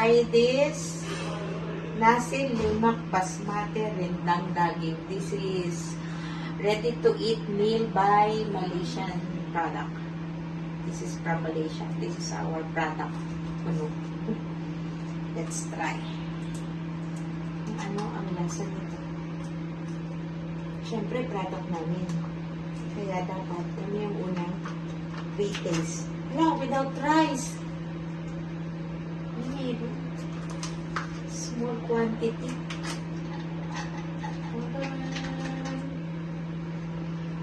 try this nasi lemak basmati rendang daging. This is ready to eat meal by Malaysian product. This is from Malaysia. This is our product. Ano? Let's try. Ano ang lasa nito? Siyempre, product namin. Kaya dapat kami yung unang pre-taste. No, without rice. We need small quantity.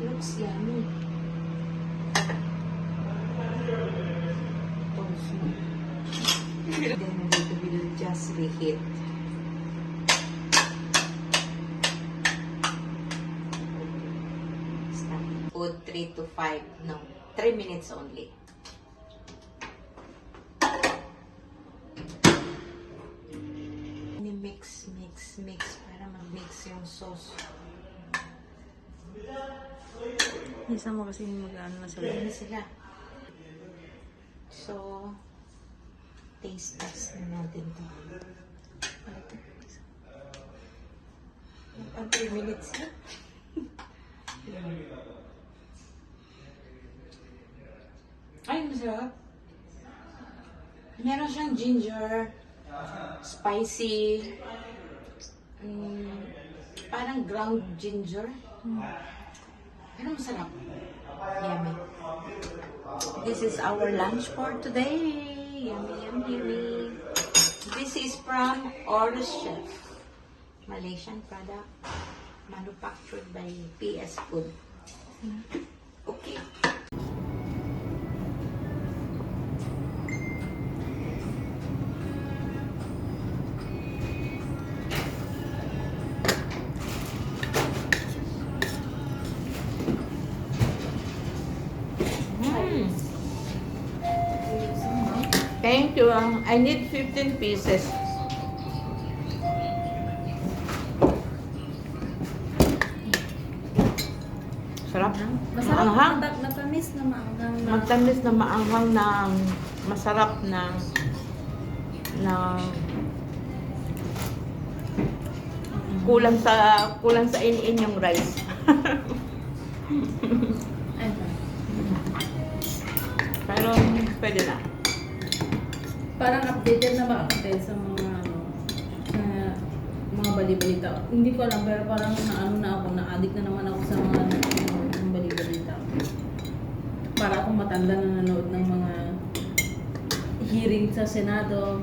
Looks yummy. Then we will just reheat. Stop. Put 3 to 5, no, 3 minutes only. Mix para mag-mix yung sauce. Isa mo kasi mag-ano na sila. Ano sila? So, taste test na natin to. Ang 3 minutes na. Ay, masarap. Meron siyang ginger, spicy, parang ground ginger. Pero masarap. Yummy. This is our lunch for today. Yummy, yummy, yummy. This is from Oris Chef. Malaysian product. Manufactured by PS Food. Okay. Thank you. I need 15 pieces. Sarap. Masarap. Maanghang. Matamis na maanghang. Matamis na maanghang na masarap na kulang sa in yung rice. Pero pwede na. Parang updated na ba ako sa mga mga bali-balita. Hindi ko alam, pero parang na-addict na naman ako sa mga bali-balita. Para akong matanda na nanood ng mga hearing sa Senado,